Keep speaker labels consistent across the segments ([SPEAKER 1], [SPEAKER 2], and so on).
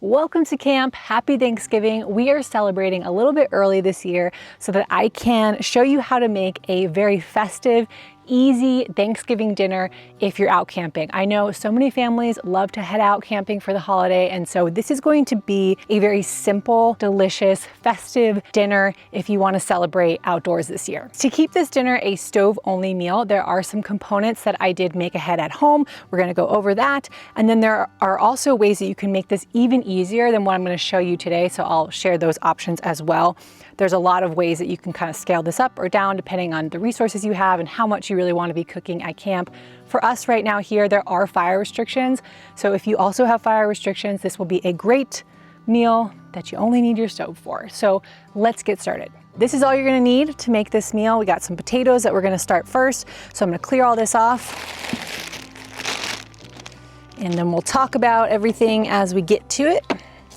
[SPEAKER 1] Welcome to camp. Happy Thanksgiving. We are celebrating a little bit early this year so that I can show you how to make a very festive, easy Thanksgiving dinner if you're out camping. I know so many families love to head out camping for the holiday, and so this is going to be a very simple, delicious, festive dinner if you want to celebrate outdoors this year. To keep this dinner a stove-only meal, there are some components that I did make ahead at home. We're going to go over that, and then there are also ways that you can make this even easier than what I'm going to show you today, so I'll share those options as well. There's a lot of ways that you can kind of scale this up or down depending on the resources you have and how much you really want to be cooking at camp. For us right now here, there are fire restrictions. So if you also have fire restrictions, this will be a great meal that you only need your stove for. So let's get started. This is all you're going to need to make this meal. We got some potatoes that we're going to start first. So I'm going to clear all this off. And then we'll talk about everything as we get to it.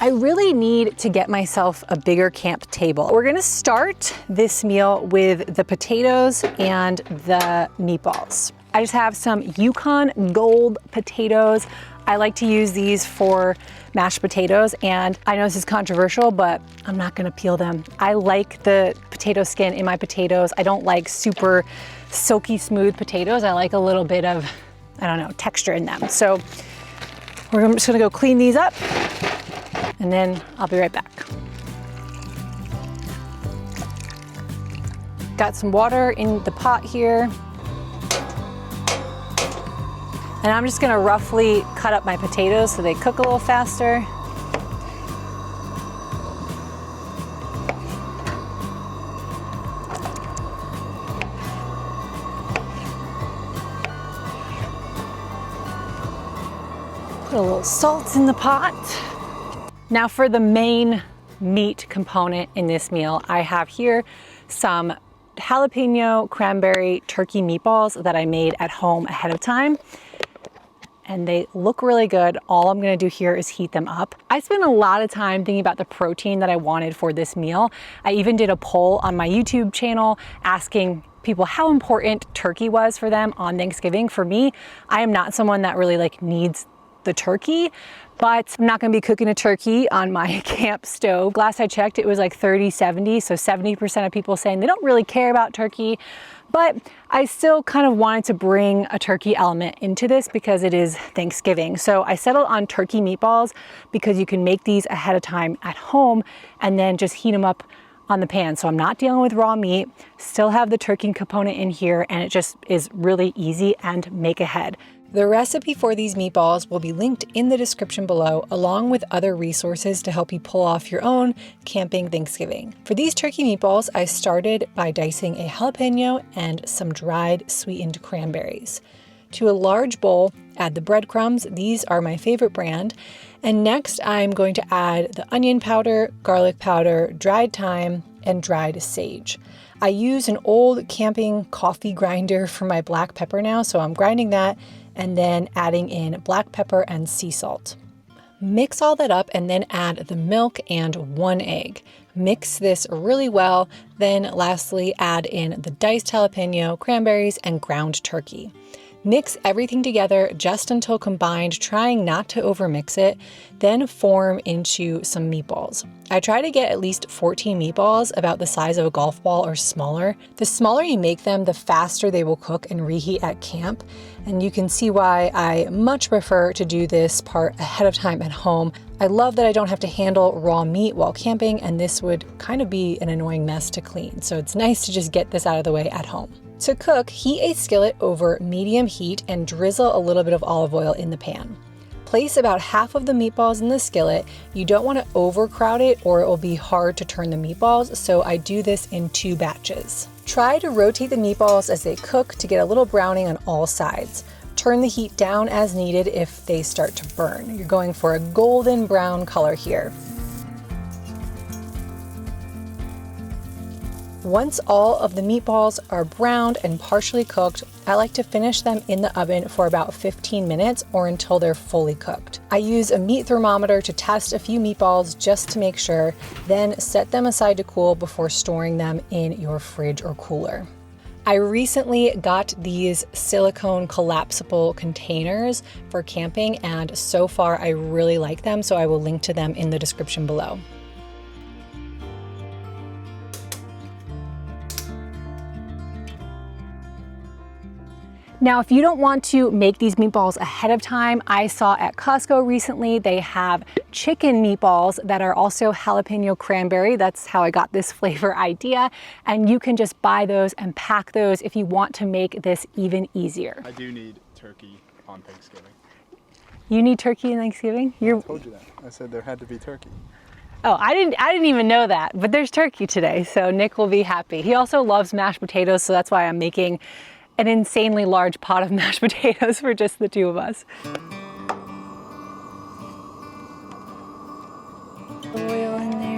[SPEAKER 1] I really need to get myself a bigger camp table. We're gonna start this meal with the potatoes and the meatballs. I just have some Yukon Gold potatoes. I like to use these for mashed potatoes, and I know this is controversial, but I'm not gonna peel them. I like the potato skin in my potatoes. I don't like super silky smooth potatoes. I like a little bit of, I don't know, texture in them. So I'm just gonna go clean these up, and then I'll be right back. Got some water in the pot here. And I'm just gonna roughly cut up my potatoes so they cook a little faster. Put a little salt in the pot. Now for the main meat component in this meal, I have here some jalapeno cranberry turkey meatballs that I made at home ahead of time. And they look really good. All I'm gonna do here is heat them up. I spent a lot of time thinking about the protein that I wanted for this meal. I even did a poll on my YouTube channel asking people how important turkey was for them on Thanksgiving. For me, I am not someone that really needs the turkey, but I'm not gonna be cooking a turkey on my camp stove. Last I checked, it was like 30-70, so 70% of people saying they don't really care about turkey, but I still kind of wanted to bring a turkey element into this because it is Thanksgiving. So I settled on turkey meatballs because you can make these ahead of time at home and then just heat them up on the pan. So I'm not dealing with raw meat, still have the turkey component in here, and it just is really easy and make ahead. The recipe for these meatballs will be linked in the description below, along with other resources to help you pull off your own camping Thanksgiving. For these turkey meatballs, I started by dicing a jalapeno and some dried sweetened cranberries. To a large bowl, add the breadcrumbs. These are my favorite brand. And next, I'm going to add the onion powder, garlic powder, dried thyme, and dried sage. I use an old camping coffee grinder for my black pepper now, so I'm grinding that and then adding in black pepper and sea salt. Mix all that up and then add the milk and 1 egg. Mix this really well, then lastly add in the diced jalapeno, cranberries, and ground turkey. Mix everything together just until combined, trying not to overmix it, then form into some meatballs. I try to get at least 14 meatballs, about the size of a golf ball or smaller. The smaller you make them, the faster they will cook and reheat at camp. And you can see why I much prefer to do this part ahead of time at home. I love that I don't have to handle raw meat while camping, and this would kind of be an annoying mess to clean. So it's nice to just get this out of the way at home. To cook, heat a skillet over medium heat and drizzle a little bit of olive oil in the pan. Place about half of the meatballs in the skillet. You don't want to overcrowd it or it will be hard to turn the meatballs, so I do this in 2 batches. Try to rotate the meatballs as they cook to get a little browning on all sides. Turn the heat down as needed if they start to burn. You're going for a golden brown color here. Once all of the meatballs are browned and partially cooked, I like to finish them in the oven for about 15 minutes or until they're fully cooked. I use a meat thermometer to test a few meatballs just to make sure, then set them aside to cool before storing them in your fridge or cooler. I recently got these silicone collapsible containers for camping, and so far I really like them, so I will link to them in the description below. Now, if you don't want to make these meatballs ahead of time, I saw at Costco recently, they have chicken meatballs that are also jalapeno cranberry. That's how I got this flavor idea. And you can just buy those and pack those if you want to make this even easier.
[SPEAKER 2] I do need turkey on Thanksgiving.
[SPEAKER 1] You need turkey on Thanksgiving?
[SPEAKER 2] I told you that. I said there had to be turkey.
[SPEAKER 1] Oh, I didn't even know that, but there's turkey today, so Nick will be happy. He also loves mashed potatoes, so that's why I'm making an insanely large pot of mashed potatoes for just the two of us. Oil in there.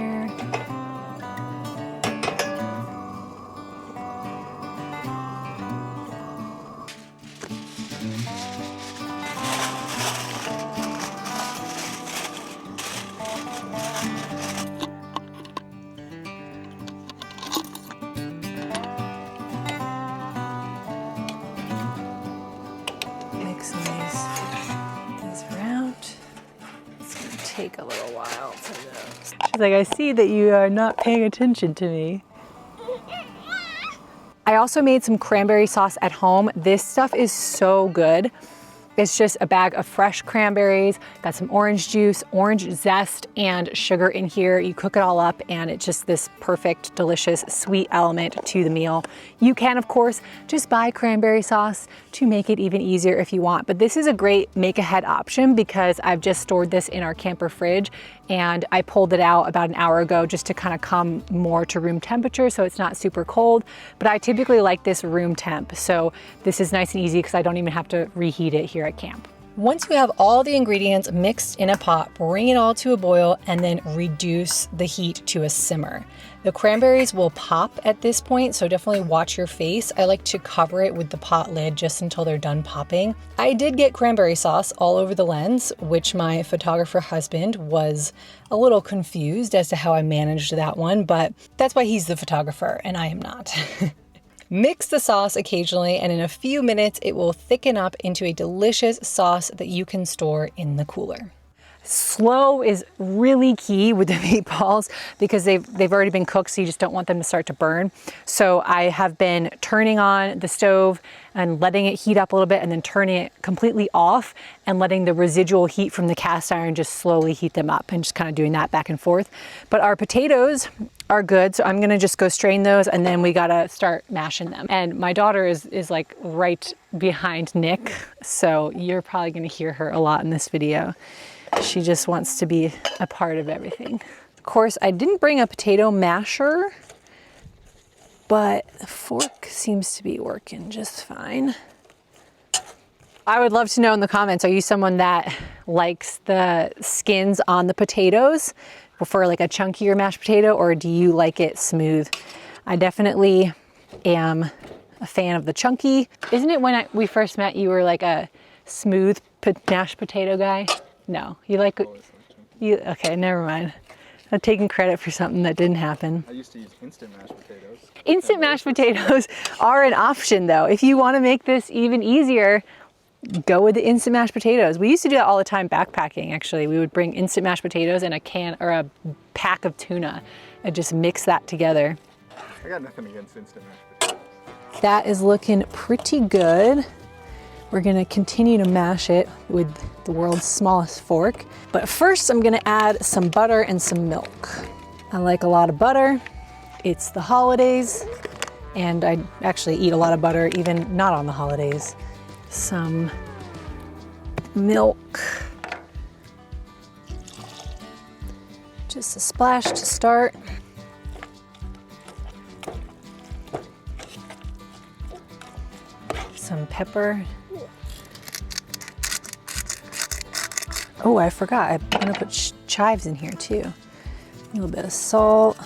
[SPEAKER 1] Mixing these around. It's gonna take a little while to do. She's like, I see that you are not paying attention to me. I also made some cranberry sauce at home. This stuff is so good. It's just a bag of fresh cranberries, got some orange juice, orange zest, and sugar in here. You cook it all up and it's just this perfect, delicious, sweet element to the meal. You can, of course, just buy cranberry sauce to make it even easier if you want. But this is a great make-ahead option because I've just stored this in our camper fridge and I pulled it out about an hour ago just to kind of come more to room temperature so it's not super cold. But I typically like this room temp, so this is nice and easy because I don't even have to reheat it here at camp. Once you have all the ingredients mixed in a pot, bring it all to a boil and then reduce the heat to a simmer. The cranberries will pop at this point, so definitely watch your face. I like to cover it with the pot lid just until they're done popping. I did get cranberry sauce all over the lens, which my photographer husband was a little confused as to how I managed that one, but that's why he's the photographer and I am not. Mix the sauce occasionally, and in a few minutes, it will thicken up into a delicious sauce that you can store in the cooler. Slow is really key with the meatballs because they've already been cooked, so you just don't want them to start to burn. So I have been turning on the stove and letting it heat up a little bit and then turning it completely off and letting the residual heat from the cast iron just slowly heat them up and just kind of doing that back and forth. But our potatoes are good, so I'm gonna just go strain those and then we gotta start mashing them. And my daughter is like right behind Nick, so you're probably gonna hear her a lot in this video. She just wants to be a part of everything. Of course, I didn't bring a potato masher, but the fork seems to be working just fine. I would love to know in the comments, are you someone that likes the skins on the potatoes for like a chunkier mashed potato, or do you like it smooth? I definitely am a fan of the chunky. Isn't it when we first met, you were like a smooth mashed potato guy? No, you like, okay, never mind. I'm taking credit for something that didn't happen.
[SPEAKER 2] I used to use instant mashed potatoes.
[SPEAKER 1] Instant mashed potatoes are an option though. If you want to make this even easier, go with the instant mashed potatoes. We used to do that all the time backpacking, actually. We would bring instant mashed potatoes and a can or a pack of tuna and just mix that together.
[SPEAKER 2] I got nothing against instant mashed potatoes.
[SPEAKER 1] That is looking pretty good. We're gonna continue to mash it with the world's smallest fork. But first I'm gonna add some butter and some milk. I like a lot of butter. It's the holidays, and I actually eat a lot of butter even not on the holidays. Some milk. Just a splash to start. Some pepper. Oh, I forgot. I'm gonna put chives in here too. A little bit of salt.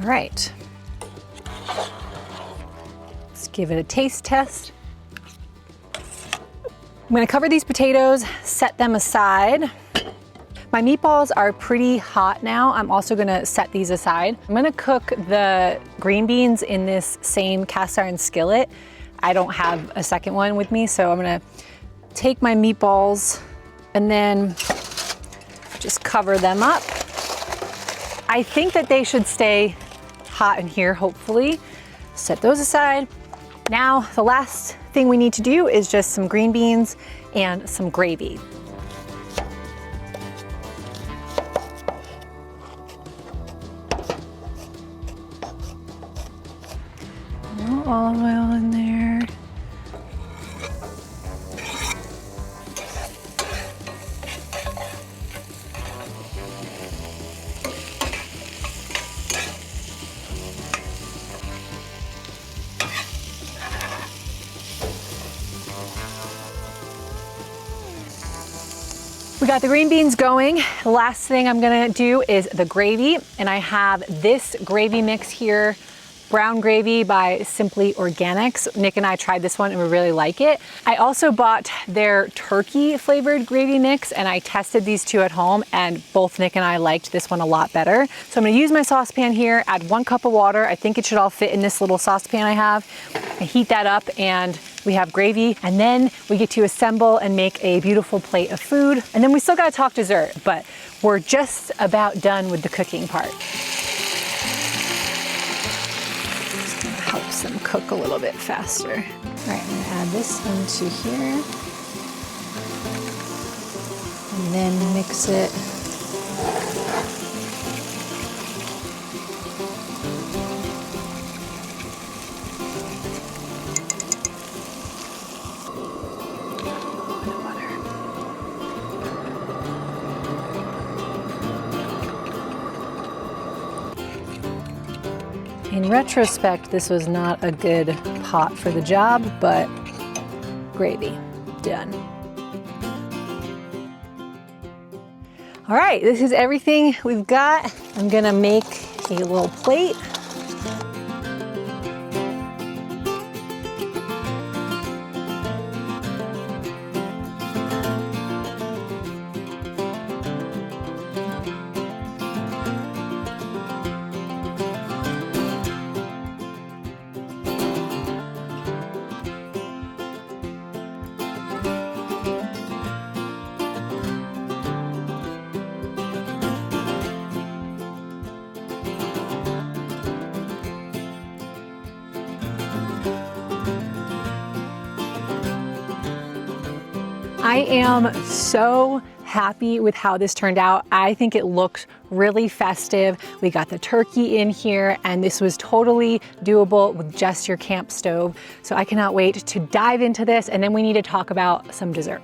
[SPEAKER 1] right. Let's give it a taste test. I'm gonna cover these potatoes, set them aside. My meatballs are pretty hot now. I'm also gonna set these aside. I'm gonna cook the green beans in this same cast iron skillet. I don't have a second one with me, so I'm gonna take my meatballs and then just cover them up. I think that they should stay hot in here, hopefully. Set those aside. Now, the last thing we need to do is just some green beans and some gravy. No olive oil in there. We got the green beans going. The last thing I'm gonna do is the gravy, and I have this gravy mix here, brown gravy by Simply Organics. Nick and I tried this one and we really like it. I also bought their turkey flavored gravy mix, and I tested these two at home, and both Nick and I liked this one a lot better. So I'm gonna use my saucepan here, add 1 cup of water. I think it should all fit in this little saucepan I have. I heat that up and we have gravy, and then we get to assemble and make a beautiful plate of food. And then we still gotta talk dessert, but we're just about done with the cooking part. Helps them cook a little bit faster. All right, I'm gonna add this into here. And then mix it. In retrospect, this was not a good pot for the job, but gravy, done. All right, this is everything we've got. I'm gonna make a little plate. I am so happy with how this turned out. I think it looked really festive. We got the turkey in here, and this was totally doable with just your camp stove. So I cannot wait to dive into this, and then we need to talk about some dessert.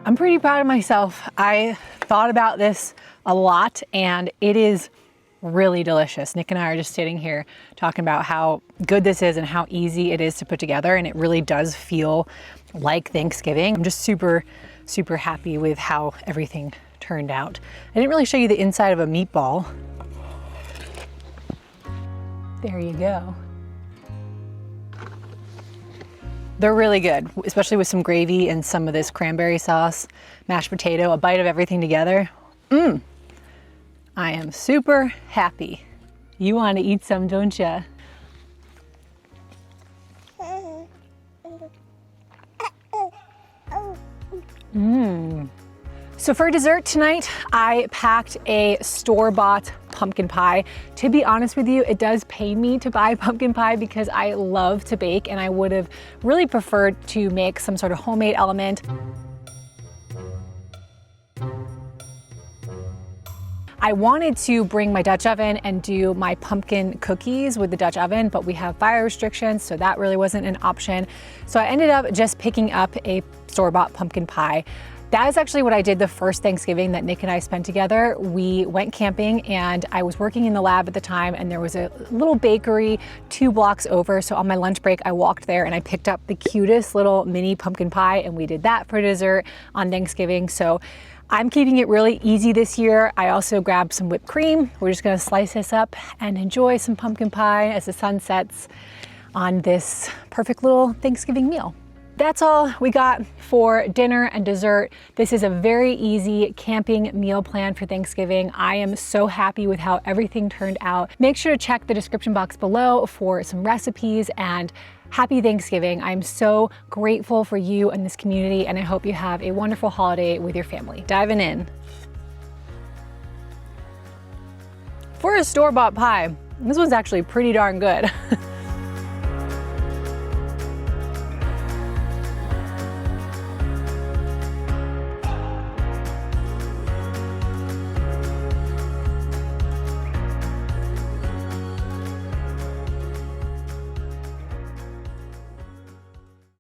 [SPEAKER 1] I'm pretty proud of myself. I thought about this a lot, and it is really delicious. Nick and I are just sitting here talking about how good this is and how easy it is to put together, and it really does feel like Thanksgiving. I'm just super, super happy with how everything turned out. I didn't really show you the inside of a meatball. There you go. They're really good, especially with some gravy and some of this cranberry sauce, mashed potato, a bite of everything together. I am super happy. You want to eat some, don't you? So for dessert tonight, I packed a store-bought pumpkin pie. To be honest with you, it does pay me to buy pumpkin pie because I love to bake, and I would have really preferred to make some sort of homemade element. I wanted to bring my Dutch oven and do my pumpkin cookies with the Dutch oven, but we have fire restrictions, so that really wasn't an option. So I ended up just picking up a store-bought pumpkin pie. That is actually what I did the first Thanksgiving that Nick and I spent together. We went camping and I was working in the lab at the time, and there was a little bakery 2 blocks over. So on my lunch break, I walked there and I picked up the cutest little mini pumpkin pie, and we did that for dessert on Thanksgiving. So I'm keeping it really easy this year. I also grabbed some whipped cream. We're just gonna slice this up and enjoy some pumpkin pie as the sun sets on this perfect little Thanksgiving meal. That's all we got for dinner and dessert. This is a very easy camping meal plan for Thanksgiving. I am so happy with how everything turned out. Make sure to check the description box below for some recipes, and happy Thanksgiving. I'm so grateful for you and this community, and I hope you have a wonderful holiday with your family. Diving in. For a store-bought pie, this one's actually pretty darn good.